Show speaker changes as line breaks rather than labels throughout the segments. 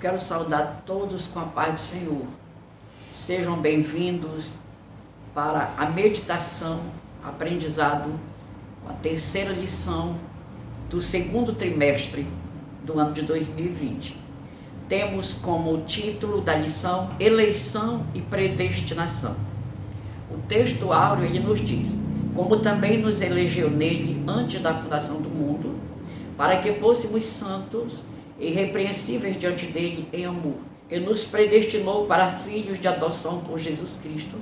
quero saudar todos com a paz do Senhor. Sejam bem-vindos para a meditação, aprendizado, a terceira lição do segundo trimestre do ano de 2020. Temos como título da lição Eleição e Predestinação. O texto áureo ele nos diz: como também nos elegeu nele antes da fundação do mundo, para que fôssemos santos e irrepreensíveis diante dele em amor. E nos predestinou para filhos de adoção por Jesus Cristo,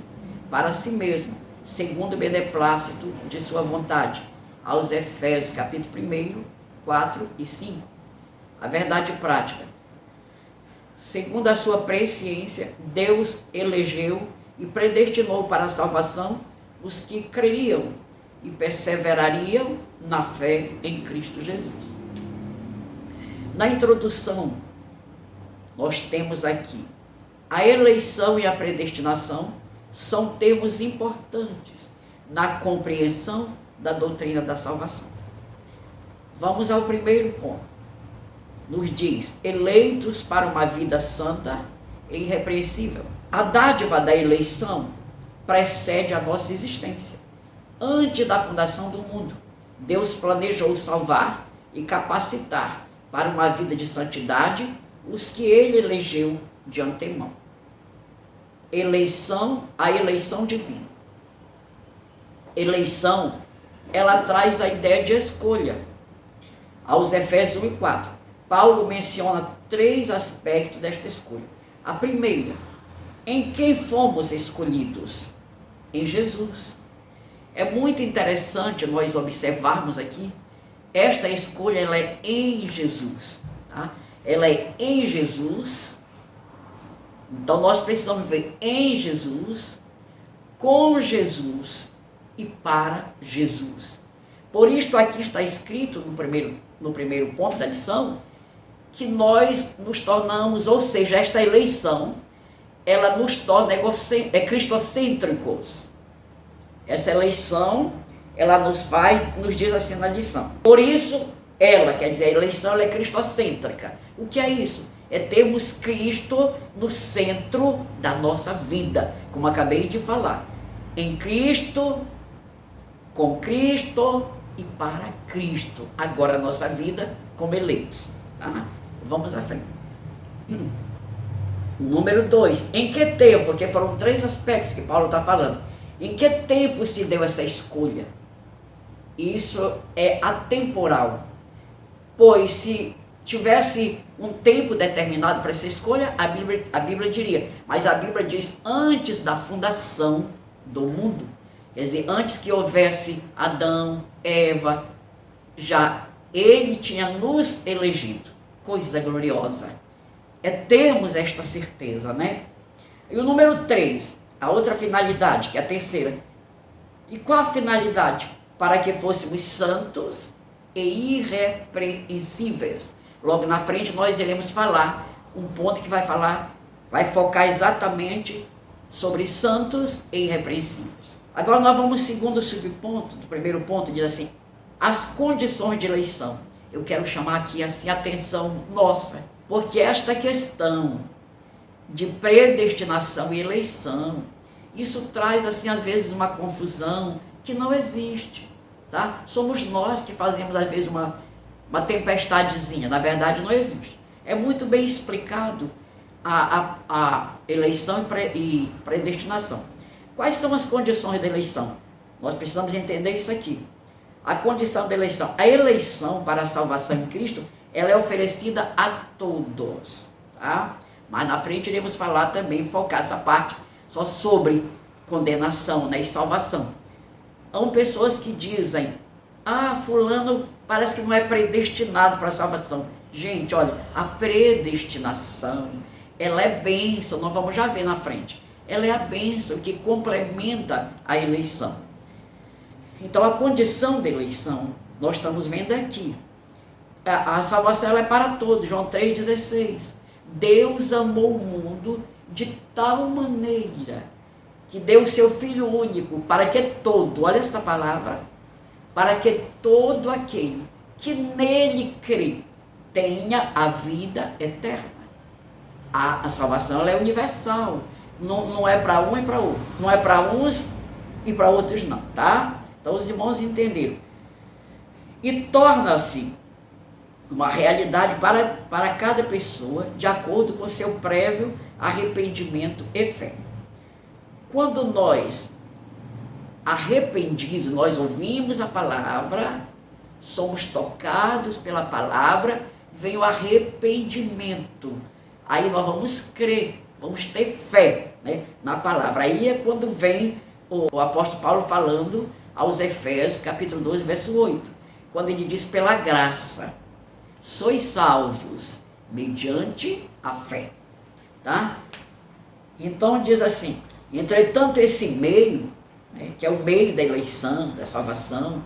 para si mesmo, segundo o beneplácito de sua vontade. Aos Efésios, capítulo 1, 4 e 5. A verdade prática. Segundo a sua presciência, Deus elegeu e predestinou para a salvação os que creriam e perseverariam na fé em Cristo Jesus. Na introdução, nós temos aqui: a eleição e a predestinação são termos importantes na compreensão da doutrina da salvação. Vamos ao primeiro ponto. Nos diz: eleitos para uma vida santa e irrepreensível. A dádiva da eleição precede a nossa existência. Antes da fundação do mundo, Deus planejou salvar e capacitar para uma vida de santidade os que ele elegeu de antemão. Eleição, a eleição divina. Eleição, ela traz a ideia de escolha. Aos Efésios 1 e 4, Paulo menciona 3 aspectos desta escolha. A primeira: em quem fomos escolhidos? Em Jesus. É muito interessante nós observarmos aqui, esta escolha ela é em Jesus. Tá? Ela é em Jesus. Então nós precisamos ver em Jesus, com Jesus e para Jesus. Por isto aqui está escrito no primeiro ponto da lição, que nós nos tornamos, ou seja, esta eleição, ela nos torna cristocêntricos. Essa eleição, ela nos diz assim na lição. Por isso, ela, quer dizer, a eleição ela é cristocêntrica. O que é isso? É termos Cristo no centro da nossa vida, como acabei de falar. Em Cristo, com Cristo e para Cristo. Agora a nossa vida como eleitos. Tá? Vamos à frente. Número 2. Em que tempo? Porque foram 3 aspectos que Paulo está falando. Em que tempo se deu essa escolha? Isso é atemporal. Pois se tivesse um tempo determinado para essa escolha, a Bíblia diria. Mas a Bíblia diz antes da fundação do mundo. Quer dizer, antes que houvesse Adão, Eva, já ele tinha nos elegido. Coisa gloriosa. É termos esta certeza, né? E o número 3, a outra finalidade, que é a terceira. E qual a finalidade? Para que fôssemos santos e irrepreensíveis. Logo na frente nós iremos falar um ponto que vai focar exatamente sobre santos e irrepreensíveis. Agora nós vamos ao segundo subponto, do primeiro ponto, diz assim: as condições de eleição. Eu quero chamar aqui assim a atenção nossa, porque esta questão de predestinação e eleição, isso traz assim às vezes uma confusão que não existe, tá? Somos nós que fazemos às vezes uma tempestadezinha, na verdade não existe. É muito bem explicado a eleição e predestinação. Quais são as condições da eleição? Nós precisamos entender isso aqui. A condição da eleição, a eleição para a salvação em Cristo, ela é oferecida a todos, tá? Mas na frente iremos falar também, focar essa parte só sobre condenação, né, e salvação. Há pessoas que dizem: fulano parece que não é predestinado para a salvação. Gente, olha, a predestinação, ela é bênção, nós vamos já ver na frente. Ela é a bênção que complementa a eleição. Então a condição da eleição, nós estamos vendo aqui. A salvação ela é para todos, João 3,16. Deus amou o mundo de tal maneira que deu o seu Filho único para que olha esta palavra, para que todo aquele que nele crê tenha a vida eterna. A salvação ela é universal. Não é para um e para outro. Não é para uns e para outros não, tá? Então os irmãos entenderam. E torna-se uma realidade para cada pessoa, de acordo com seu prévio arrependimento e fé. Quando nós, arrependidos, nós ouvimos a palavra, somos tocados pela palavra, vem o arrependimento. Aí nós vamos crer, vamos ter fé, né, na palavra. Aí é quando vem o apóstolo Paulo falando aos Efésios, capítulo 12, verso 8, quando ele diz: pela graça sois salvos mediante a fé, tá? Então diz assim: entretanto esse meio, né, que é o meio da eleição, da salvação,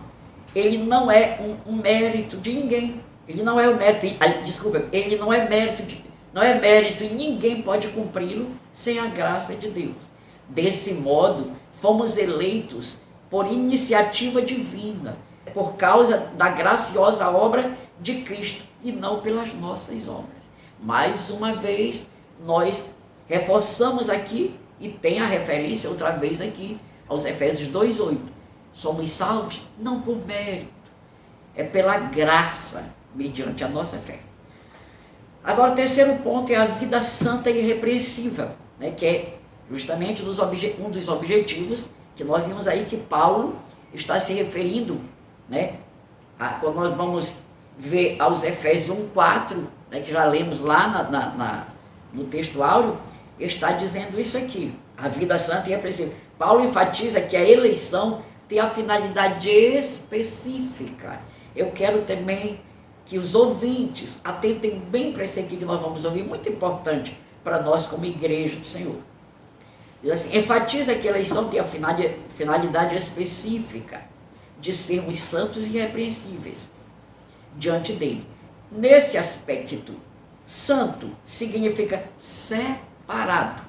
ele não é um mérito de ninguém. Ele não é o mérito, ele não é mérito e ninguém pode cumpri-lo sem a graça de Deus. Desse modo, fomos eleitos por iniciativa divina, por causa da graciosa obra de Cristo e não pelas nossas obras. Mais uma vez, nós reforçamos aqui, e tem a referência outra vez aqui, aos Efésios 2:8. Somos salvos não por mérito, é pela graça, mediante a nossa fé. Agora, o terceiro ponto é a vida santa e irrepreensível, né, que é justamente um dos objetivos que nós vimos aí que Paulo está se referindo, né, quando nós vamos ver aos Efésios 1:4, né, que já lemos lá no texto áureo, está dizendo isso aqui, a vida santa e irrepreensível. Paulo enfatiza que a eleição tem a finalidade específica. Eu quero também que os ouvintes atentem bem para isso aqui que nós vamos ouvir, muito importante para nós como igreja do Senhor. Diz assim: enfatiza que a eleição tem a finalidade específica de sermos santos e irrepreensíveis diante dele. Nesse aspecto, santo significa separado.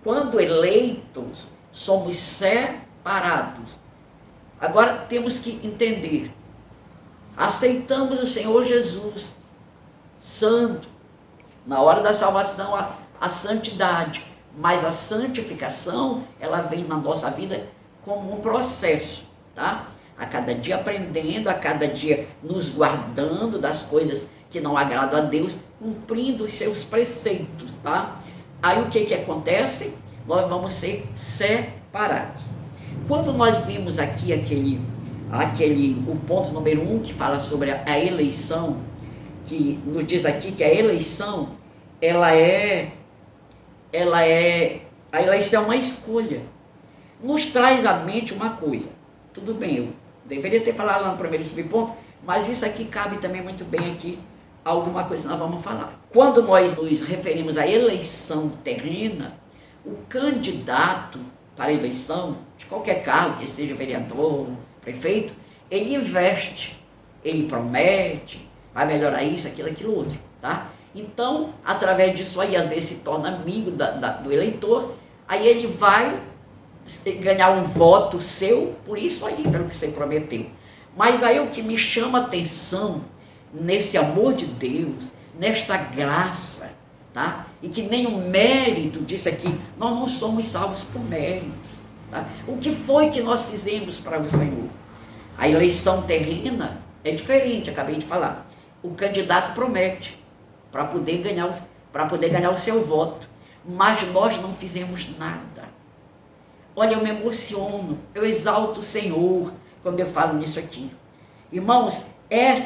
Quando eleitos, somos separados. Agora temos que entender: aceitamos o Senhor Jesus santo, na hora da salvação a santidade, mas a santificação ela vem na nossa vida como um processo, tá? A cada dia aprendendo, a cada dia nos guardando das coisas que não agradam a Deus, cumprindo os seus preceitos, tá? Aí o que acontece? Nós vamos ser separados. Quando nós vimos aqui o ponto número 1 que fala sobre a eleição, que nos diz aqui que a eleição, a eleição é uma escolha. Nos traz à mente uma coisa. Tudo bem, eu deveria ter falado lá no primeiro subponto, mas isso aqui cabe também muito bem aqui, alguma coisa que nós vamos falar. Quando nós nos referimos à eleição terrena, o candidato para a eleição, de qualquer cargo, que seja vereador, prefeito, ele investe, ele promete, vai melhorar isso, aquilo outro, tá? Então, através disso aí, às vezes se torna amigo do eleitor, aí ele vai ganhar um voto seu, por isso aí, pelo que você prometeu. Mas aí o que me chama a atenção, nesse amor de Deus, nesta graça, tá? E que nem o mérito disso aqui, nós não somos salvos por méritos, tá? O que foi que nós fizemos para o Senhor? A eleição terrena é diferente, acabei de falar. O candidato promete para poder ganhar o seu voto, mas nós não fizemos nada. Olha, eu me emociono, eu exalto o Senhor quando eu falo nisso aqui. Irmãos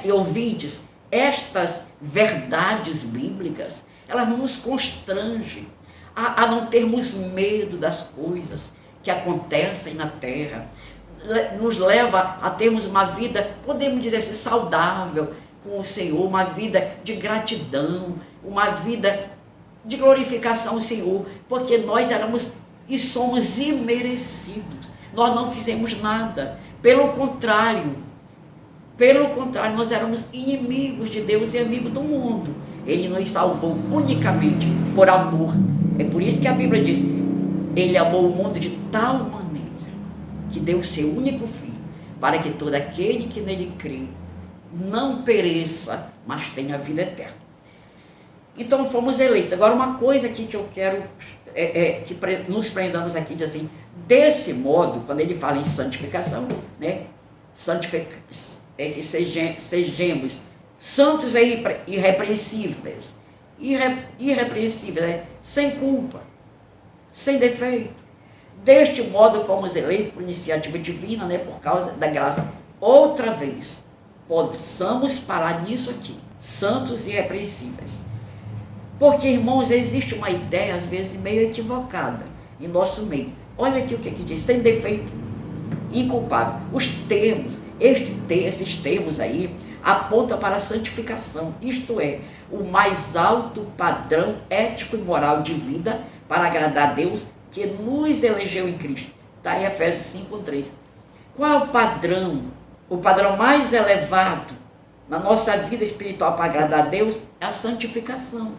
e ouvintes, estas verdades bíblicas, elas nos constrangem a não termos medo das coisas que acontecem na terra, nos leva a termos uma vida, podemos dizer assim, saudável com o Senhor, uma vida de gratidão, uma vida de glorificação ao Senhor, porque nós éramos e somos imerecidos, nós não fizemos nada, pelo contrário, nós éramos inimigos de Deus e amigos do mundo. Ele nos salvou unicamente por amor. É por isso que a Bíblia diz: Ele amou o mundo de tal maneira que deu o seu único filho, para que todo aquele que nele crê não pereça, mas tenha vida eterna. Então fomos eleitos. Agora uma coisa aqui que eu quero nos prendamos aqui, diz assim, desse modo, quando ele fala em santificação, né? Que sejamos santos e irrepreensíveis, né? Sem culpa, sem defeito. Deste modo fomos eleitos por iniciativa divina, né? Por causa da graça. Outra vez, possamos parar nisso aqui, santos e irrepreensíveis. Porque, irmãos, existe uma ideia, às vezes, meio equivocada em nosso meio. Olha aqui o que diz, sem defeito, inculpável. Os termos, esses termos aí, apontam para a santificação, isto é, o mais alto padrão ético e moral de vida para agradar a Deus que nos elegeu em Cristo. Está em Efésios 5:3. Qual é o padrão? O padrão mais elevado na nossa vida espiritual para agradar a Deus é a santificação.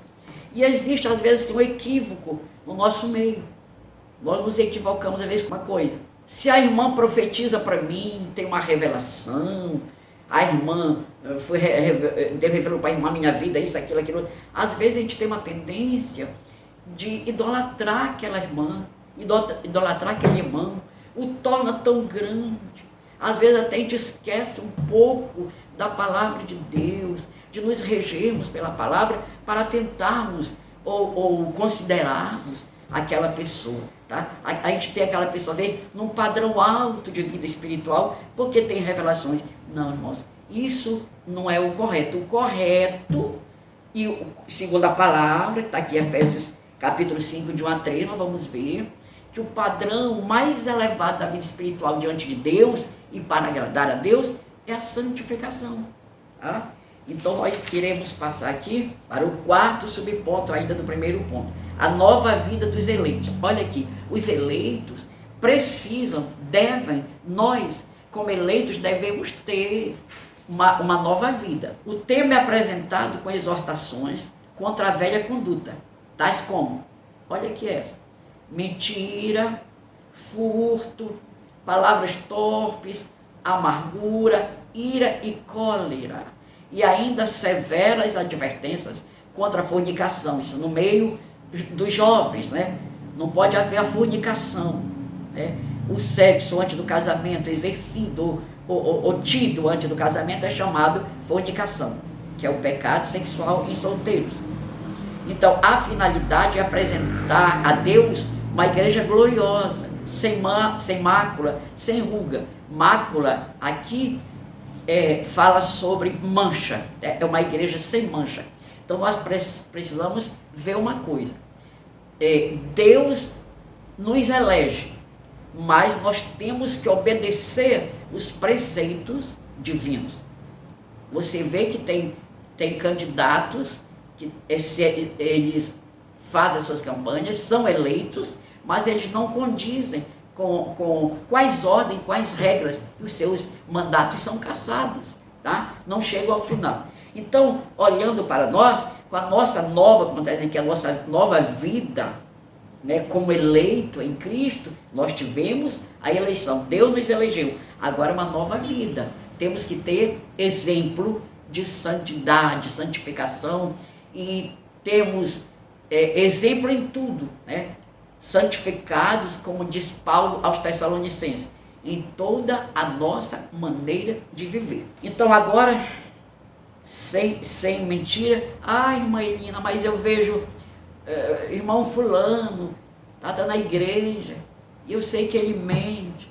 E existe, às vezes, um equívoco no nosso meio. Nós nos equivocamos, às vezes, com uma coisa. Se a irmã profetiza para mim, tem uma revelação, a irmã Deus revelou para a irmã minha vida, isso, aquilo. Às vezes a gente tem uma tendência de idolatrar aquela irmã, idolatrar aquele irmão, o torna tão grande. Às vezes até a gente esquece um pouco da palavra de Deus, de nos regermos pela palavra para tentarmos ou considerarmos aquela pessoa. Tá? A gente tem aquela pessoa num padrão alto de vida espiritual porque tem revelações. Não, irmãos, isso não é o correto. O correto, e segundo a palavra, que está aqui em Efésios capítulo 5, de 1 a 3, nós vamos ver que o padrão mais elevado da vida espiritual diante de Deus e para agradar a Deus é a santificação. Tá? Então nós queremos passar aqui para o quarto subponto ainda do primeiro ponto. A nova vida dos eleitos. Olha aqui, os eleitos nós como eleitos devemos ter uma nova vida. O tema é apresentado com exortações contra a velha conduta, tais como, olha aqui essa, mentira, furto, palavras torpes, amargura, ira e cólera, e ainda severas advertências contra a fornicação. Isso no meio dos jovens, né? Não pode haver a fornicação, né? O sexo antes do casamento, exercido ou tido antes do casamento, é chamado fornicação, que é o pecado sexual em solteiros. Então, a finalidade é apresentar a Deus uma igreja gloriosa, sem mácula, sem ruga. Mácula aqui fala sobre mancha, é uma igreja sem mancha. Então nós precisamos ver uma coisa, Deus nos elege, mas nós temos que obedecer os preceitos divinos. Você vê que tem candidatos que eles fazem as suas campanhas, são eleitos, mas eles não condizem com quais ordens, quais regras, e os seus mandatos são cassados, tá? Não chegam ao final. Então, olhando para nós, com a nossa nova, como está dizendo aqui, a nossa nova vida, né, como eleito em Cristo, nós tivemos a eleição, Deus nos elegeu, agora uma nova vida. Temos que ter exemplo de santidade, santificação, e temos exemplo em tudo, né? Santificados, como diz Paulo aos Tessalonicenses, em toda a nossa maneira de viver. Então agora, sem mentira, irmã Elina, mas eu vejo irmão fulano, está na igreja, e eu sei que ele mente,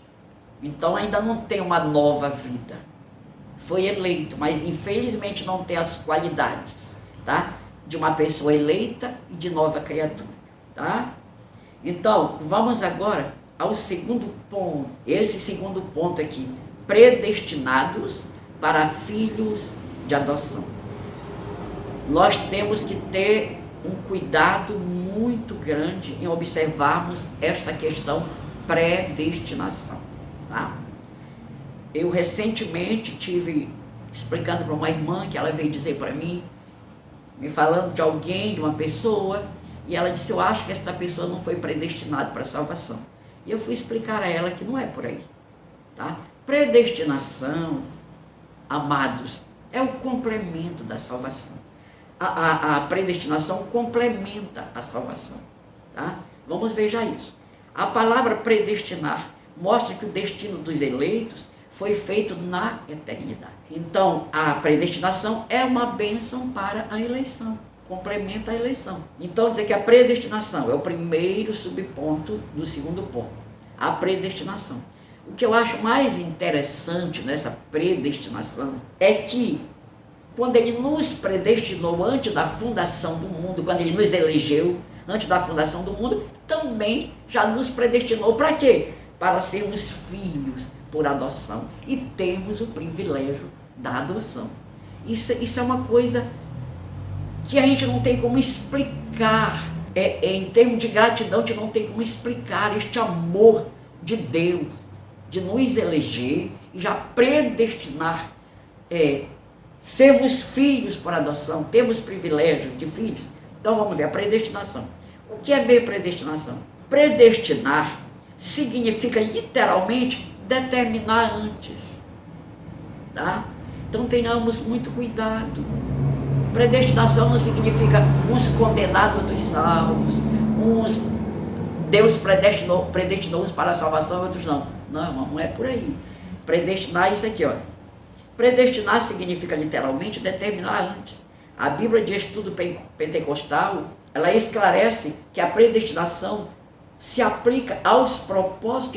então ainda não tem uma nova vida. Foi eleito, mas infelizmente não tem as qualidades, tá? De uma pessoa eleita e de nova criatura, tá? Então, vamos agora ao segundo ponto. Esse segundo ponto aqui, predestinados para filhos de adoção. Nós temos que ter um cuidado muito grande em observarmos esta questão predestinação, tá? Eu recentemente tive explicando para uma irmã que ela veio dizer para mim, me falando de alguém, de uma pessoa, e ela disse, eu acho que essa pessoa não foi predestinada para a salvação. E eu fui explicar a ela que não é por aí, tá? Predestinação, amados, é o complemento da salvação. a predestinação complementa a salvação. Tá? Vamos ver já isso. A palavra predestinar mostra que o destino dos eleitos foi feito na eternidade. Então, a predestinação é uma bênção para a eleição, complementa a eleição. Então, dizer que a predestinação é o primeiro subponto do segundo ponto, a predestinação. O que eu acho mais interessante nessa predestinação é que, quando ele nos predestinou antes da fundação do mundo, quando ele nos elegeu antes da fundação do mundo, também já nos predestinou para quê? Para sermos filhos por adoção e termos o privilégio da adoção. Isso é uma coisa que a gente não tem como explicar. Em termos de gratidão, a gente não tem como explicar este amor de Deus, de nos eleger e já predestinar, sermos filhos por adoção, temos privilégios de filhos. Então vamos ver a predestinação. O que é bem predestinação? Predestinar significa literalmente determinar antes, tá? Então tenhamos muito cuidado. Predestinação não significa uns condenados, outros salvos, uns Deus predestinou uns para a salvação, outros não. Não, irmão, não é por aí. Predestinar é isso aqui, olha. Predestinar significa literalmente determinar antes. A Bíblia de Estudo Pentecostal, ela esclarece que a predestinação se aplica aos propósitos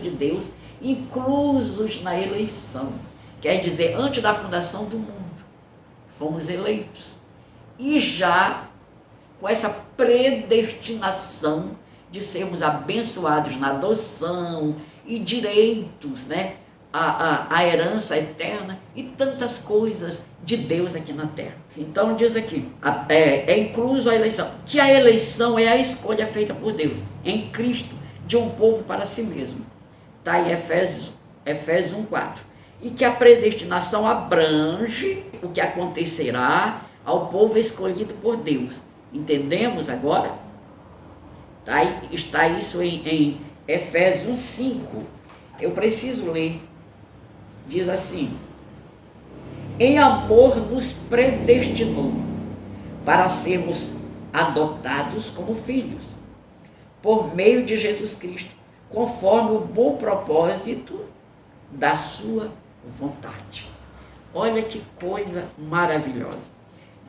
de Deus, inclusos na eleição. Quer dizer, antes da fundação do mundo, fomos eleitos. E já com essa predestinação de sermos abençoados na adoção e direitos, né? A herança eterna e tantas coisas de Deus aqui na terra. Então diz aqui, incluso a eleição, que a eleição é a escolha feita por Deus em Cristo de um povo para si mesmo. Está em Efésios 1:4. E que a predestinação abrange o que acontecerá ao povo escolhido por Deus. Entendemos agora? Está isso em Efésios 5. Eu preciso ler. Diz assim: em amor nos predestinou para sermos adotados como filhos, por meio de Jesus Cristo, conforme o bom propósito da sua vontade. Olha que coisa maravilhosa.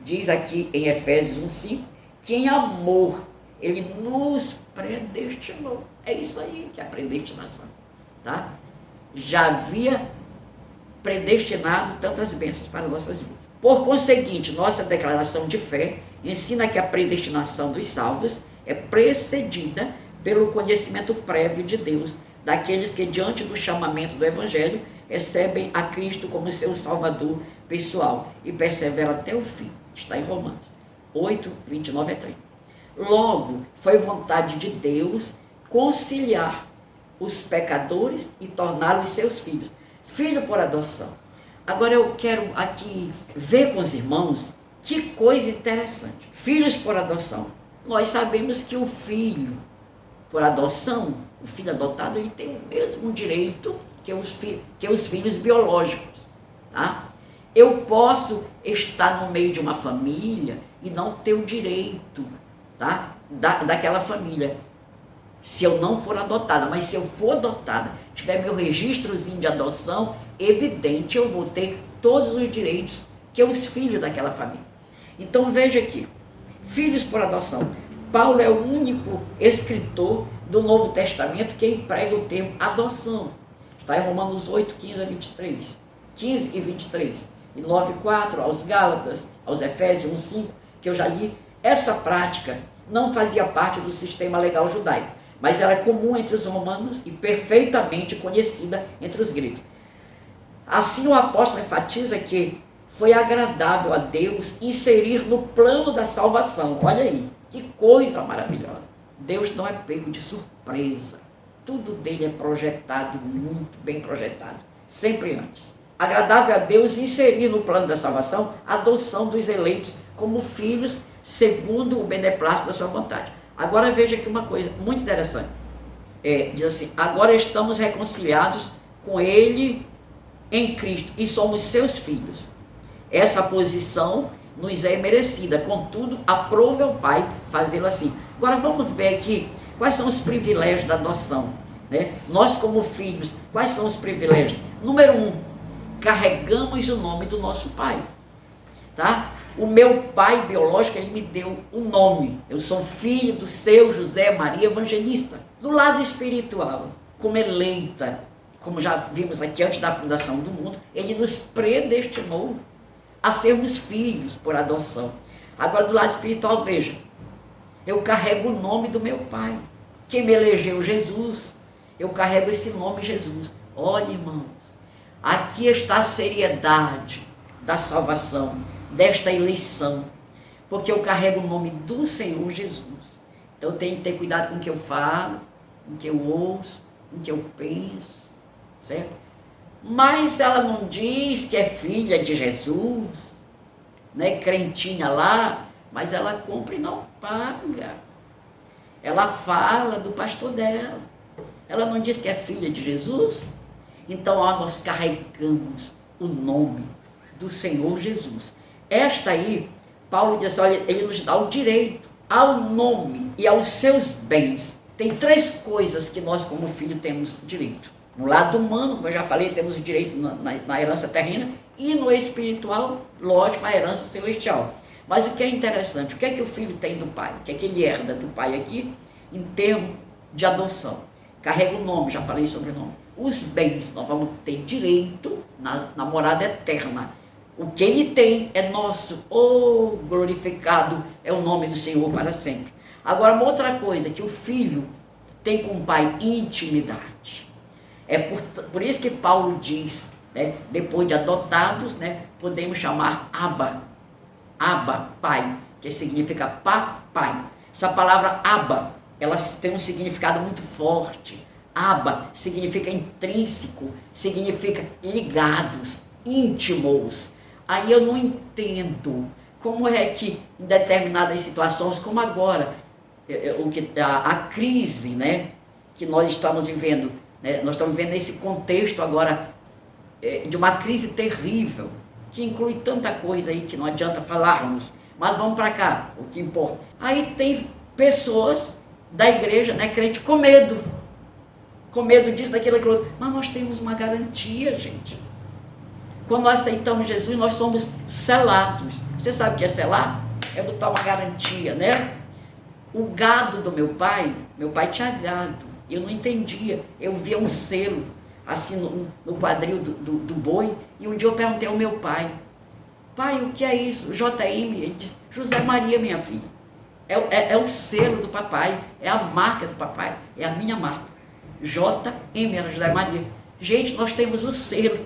Diz aqui em Efésios 1:5 que em amor ele nos predestinou. É isso aí que é a predestinação, tá? Já havia predestinado tantas bênçãos para nossas vidas. Por conseguinte, nossa declaração de fé ensina que a predestinação dos salvos é precedida pelo conhecimento prévio de Deus, daqueles que diante do chamamento do Evangelho recebem a Cristo como seu Salvador pessoal e perseveram até o fim. Está em Romanos 8:29-30. Logo, foi vontade de Deus conciliar os pecadores e torná-los seus filhos, filho por adoção. Agora eu quero aqui ver com os irmãos que coisa interessante. Filhos por adoção. Nós sabemos que o filho por adoção, o filho adotado, ele tem o mesmo direito que os filhos biológicos, tá? Eu posso estar no meio de uma família e não ter o direito, tá? daquela família, se eu não for adotada. Mas se eu for adotada, tiver meu registrozinho de adoção, evidente, eu vou ter todos os direitos que os filhos daquela família. Então veja aqui, filhos por adoção. Paulo é o único escritor do Novo Testamento que emprega o termo adoção. Está em Romanos 8:15 e 23. E 9:4, aos Gálatas, aos Efésios 1:5, que eu já li. Essa prática não fazia parte do sistema legal judaico, mas ela é comum entre os romanos e perfeitamente conhecida entre os gregos. Assim o apóstolo enfatiza que foi agradável a Deus inserir no plano da salvação. Olha aí, que coisa maravilhosa. Deus não é pego de surpresa. Tudo dele é projetado, muito bem projetado, sempre antes. Agradável a Deus inserir no plano da salvação a adoção dos eleitos como filhos segundo o beneplácito da sua vontade. Agora veja aqui uma coisa muito interessante. Diz assim: agora estamos reconciliados com Ele em Cristo e somos seus filhos. Essa posição nos é merecida, contudo, aprove ao Pai fazê-lo assim. Agora vamos ver aqui quais são os privilégios da adoção, né? Nós como filhos, quais são os privilégios? Número 1, carregamos o nome do nosso pai, tá? O meu pai biológico, ele me deu o nome. Eu sou filho do seu José Maria Evangelista. Do lado espiritual, como eleita, como já vimos aqui antes da fundação do mundo, ele nos predestinou a sermos filhos por adoção. Agora do lado espiritual, veja, eu carrego o nome do meu pai. Quem me elegeu? Jesus. Eu carrego esse nome, Jesus. Olha, irmãos, aqui está a seriedade da salvação, desta eleição, porque eu carrego o nome do Senhor Jesus. Então eu tenho que ter cuidado com o que eu falo, com o que eu ouço, com o que eu penso, certo? Mas ela não diz que é filha de Jesus, né, crentinha lá, mas ela compra e não paga. Ela fala do pastor dela. Ela não diz que é filha de Jesus? Então, ó, nós carregamos o nome do Senhor Jesus. Esta aí, Paulo diz, olha, ele nos dá o direito ao nome e aos seus bens. Tem 3 coisas que nós como filho temos direito. No lado humano, como eu já falei, temos o direito na herança terrena, e no espiritual, lógico, a herança celestial. Mas o que é interessante, o que é que o filho tem do pai? O que é que ele herda do pai aqui, em termos de adoção? Carrega o nome, já falei sobre o nome. Os bens, nós vamos ter direito na morada eterna. O que ele tem é nosso. Oh, glorificado é o nome do Senhor para sempre. Agora, uma outra coisa, que o filho tem com o pai intimidade. É por isso que Paulo diz, né, depois de adotados, né, podemos chamar Abba, pai, que significa papai. Essa palavra Abba, ela tem um significado muito forte. Abba significa intrínseco, significa ligados, íntimos. Aí eu não entendo como é que em determinadas situações, como agora, a crise, né, que nós estamos vivendo, né, nós estamos vivendo esse contexto agora de uma crise terrível, que inclui tanta coisa aí que não adianta falarmos, mas vamos para cá, o que importa. Aí tem pessoas da igreja, né, crente, com medo disso, daquilo, daquilo outro. Mas nós temos uma garantia, gente. Quando nós aceitamos Jesus, nós somos selados. Você sabe o que é selar? É botar uma garantia, né? O gado do meu pai tinha gado, eu não entendia, eu via um selo assim no quadril do boi, e um dia eu perguntei ao meu pai, o que é isso? O JM, ele disse, José Maria, minha filha, é o selo do papai, é a marca do papai, é a minha marca, JM, era José Maria. Gente, nós temos o selo,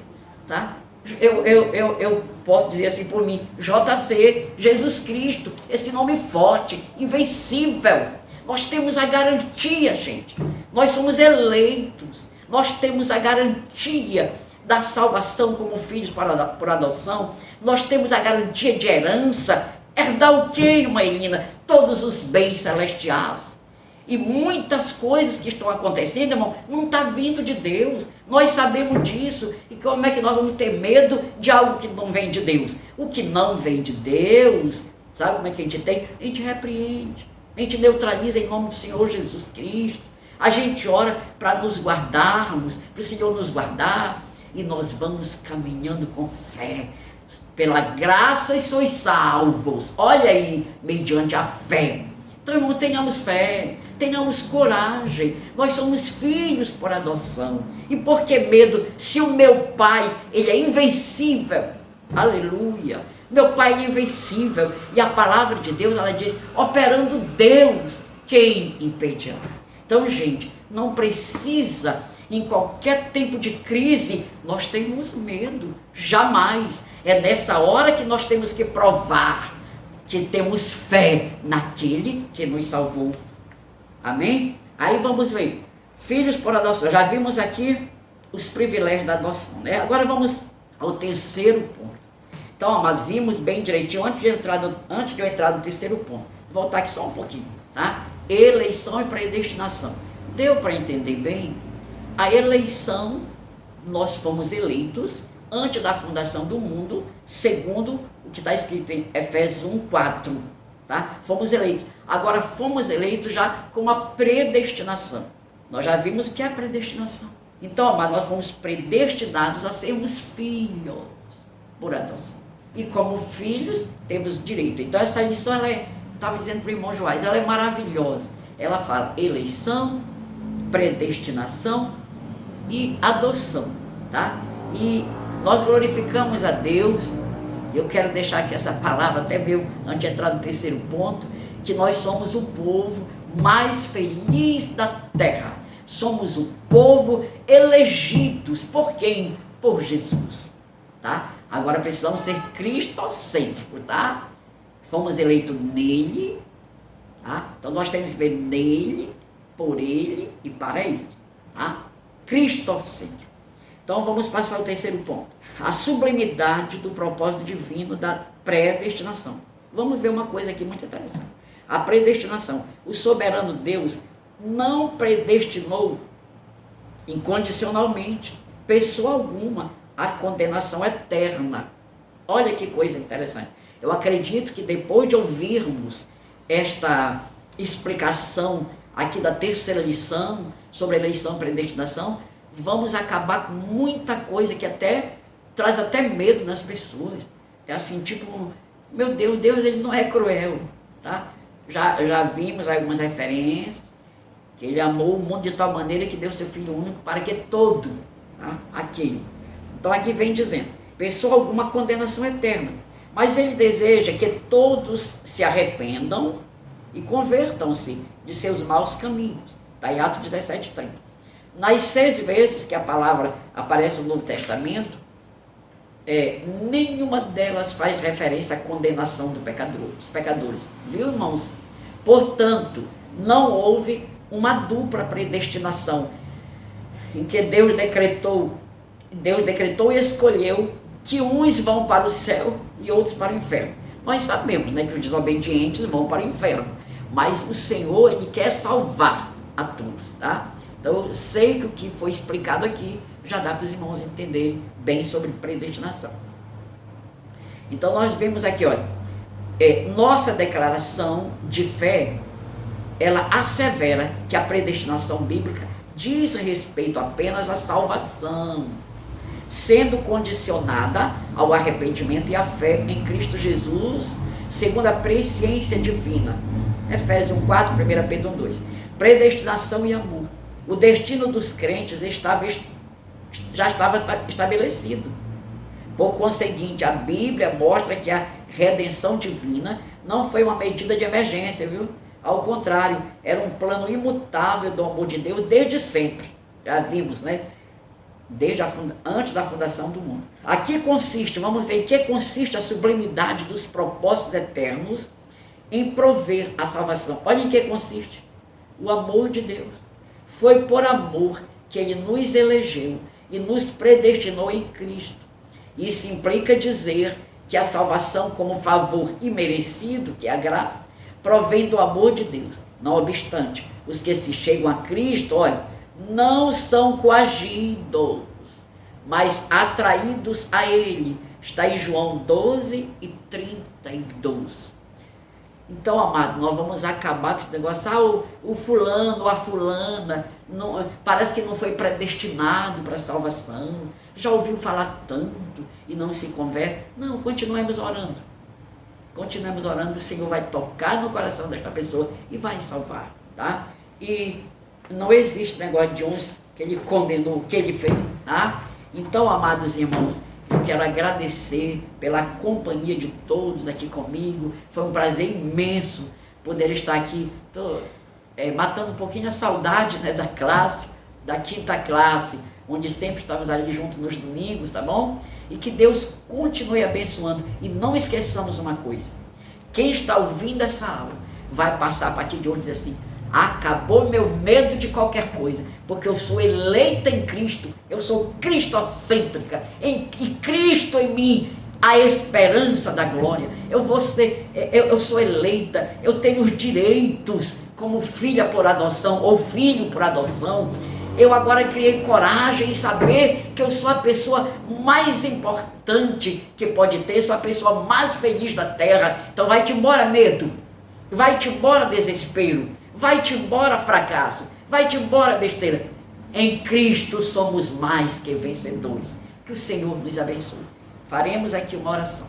tá? Eu posso dizer assim por mim, JC, Jesus Cristo, esse nome forte, invencível. Nós temos a garantia, gente. Nós somos eleitos. Nós temos a garantia da salvação como filhos por adoção. Nós temos a garantia de herança. Herdar o quê, irmã Elina? Todos os bens celestiais. E muitas coisas que estão acontecendo, irmão, não está vindo de Deus. Nós sabemos disso. E como é que nós vamos ter medo de algo que não vem de Deus? O que não vem de Deus, sabe como é que a gente tem? A gente repreende. A gente neutraliza em nome do Senhor Jesus Cristo. A gente ora para nos guardarmos, para o Senhor nos guardar. E nós vamos caminhando com fé. Pela graça e sois salvos. Olha aí, mediante a fé. Então, irmão, tenhamos fé, tenhamos coragem. Nós somos filhos por adoção. E por que medo? Se o meu pai, ele é invencível. Aleluia. Meu pai é invencível. E a palavra de Deus, ela diz, operando Deus, quem impedirá? Então, gente, não precisa, em qualquer tempo de crise, nós temos medo. Jamais. É nessa hora que nós temos que provar que temos fé naquele que nos salvou. Amém? Aí vamos ver. Filhos por adoção. Já vimos aqui os privilégios da adoção, né? Agora vamos ao terceiro ponto. Então, mas vimos bem direitinho antes de eu entrar no terceiro ponto. Vou voltar aqui só um pouquinho, tá? Eleição e predestinação. Deu para entender bem? A eleição, nós fomos eleitos antes da fundação do mundo, segundo o que está escrito em Efésios 1:4, tá? Fomos eleitos. Agora, fomos eleitos já com a predestinação. Nós já vimos o que é a predestinação. Então, mas nós fomos predestinados a sermos filhos por adoção. E como filhos, temos direito. Então, essa lição, estava dizendo para o irmão Joás, ela é maravilhosa. Ela fala eleição, predestinação e adoção, tá? E nós glorificamos a Deus. Eu quero deixar aqui essa palavra, até mesmo antes de entrar no terceiro ponto, que nós somos o povo mais feliz da terra. Somos o povo elegidos. Por quem? Por Jesus, tá? Agora precisamos ser cristocêntricos, tá? Fomos eleitos nele, tá? Então nós temos que ver nele, por ele e para ele, tá? Cristocêntrico. Então vamos passar ao terceiro ponto. A sublimidade do propósito divino da predestinação. Vamos ver uma coisa aqui muito interessante. A predestinação. O soberano Deus não predestinou incondicionalmente pessoa alguma à condenação eterna. Olha que coisa interessante. Eu acredito que depois de ouvirmos esta explicação aqui da terceira lição sobre eleição e predestinação, vamos acabar com muita coisa que até traz até medo nas pessoas. É assim, tipo, meu Deus, Deus ele não é cruel, tá? Já vimos algumas referências, que ele amou o mundo de tal maneira que deu seu Filho único para que todo, tá? Aquele. Então aqui vem dizendo, pessoa alguma condenação eterna, mas ele deseja que todos se arrependam e convertam-se de seus maus caminhos. Está em Atos 17:30. Nas 6 vezes que a palavra aparece no Novo Testamento, nenhuma delas faz referência à condenação dos pecadores. Viu, irmãos? Portanto, não houve uma dupla predestinação em que Deus decretou e escolheu que uns vão para o céu e outros para o inferno. Nós sabemos, né, que os desobedientes vão para o inferno, mas o Senhor, ele quer salvar a todos, tá? Então eu sei que o que foi explicado aqui já dá para os irmãos entenderem bem sobre predestinação. Então nós vemos aqui, olha, nossa declaração de fé, ela assevera que a predestinação bíblica diz respeito apenas à salvação, sendo condicionada ao arrependimento e à fé em Cristo Jesus, segundo a presciência divina. Efésios 1:4, 1 Pedro 1:2. Predestinação e amor. O destino dos crentes já estava estabelecido. Por conseguinte, a Bíblia mostra que a redenção divina não foi uma medida de emergência, viu? Ao contrário, era um plano imutável do amor de Deus desde sempre. Já vimos, né? Antes da fundação do mundo. Aqui consiste, vamos ver em que consiste a sublimidade dos propósitos eternos em prover a salvação. Olha em que consiste. O amor de Deus. Foi por amor que ele nos elegeu e nos predestinou em Cristo. Isso implica dizer que a salvação como favor imerecido, que é a graça, provém do amor de Deus. Não obstante, os que se chegam a Cristo, olha, não são coagidos, mas atraídos a Ele. Está em João 12:32. Então, amado, nós vamos acabar com esse negócio, o fulano ou a fulana, não, parece que não foi predestinado para a salvação, já ouviu falar tanto e não se converte. Não, continuemos orando. Continuemos orando, o Senhor vai tocar no coração desta pessoa e vai salvar, tá? E não existe negócio de uns que ele condenou, que ele fez, tá? Então, amados irmãos, eu quero agradecer pela companhia de todos aqui comigo. Foi um prazer imenso poder estar aqui. Estou matando um pouquinho a saudade, né, da classe, da 5ª classe, onde sempre estamos ali juntos nos domingos, tá bom? E que Deus continue abençoando. E não esqueçamos uma coisa. Quem está ouvindo essa aula vai passar a partir de hoje e dizer assim, acabou meu medo de qualquer coisa, porque eu sou eleita em Cristo, eu sou cristocêntrica, em Cristo em mim, a esperança da glória, eu sou eleita, eu tenho os direitos como filha por adoção, ou filho por adoção, Eu agora criei coragem em saber que eu sou a pessoa mais importante que pode ter, sou a pessoa mais feliz da terra. Então vai-te embora medo, vai-te embora desespero, vai-te embora fracasso, vai-te embora besteira. Em Cristo somos mais que vencedores. Que o Senhor nos abençoe. Faremos aqui uma oração.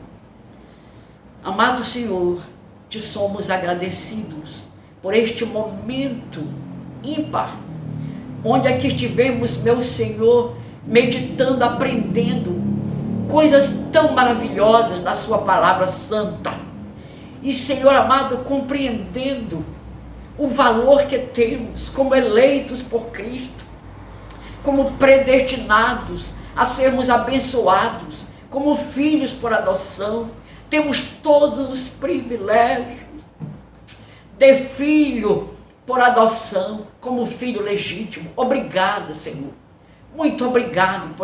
Amado Senhor, te somos agradecidos por este momento ímpar, onde aqui estivemos, meu Senhor, meditando, aprendendo coisas tão maravilhosas da sua palavra santa. E, Senhor amado, compreendendo o valor que temos como eleitos por Cristo, como predestinados a sermos abençoados, como filhos por adoção. Temos todos os privilégios de filho por adoção, como filho legítimo. Obrigado, Senhor. Muito obrigado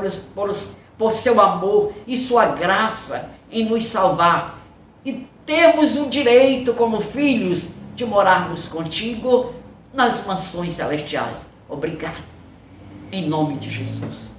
por seu amor e sua graça em nos salvar. E temos o direito, como filhos, de morarmos contigo nas mansões celestiais. Obrigado. Em nome de Jesus.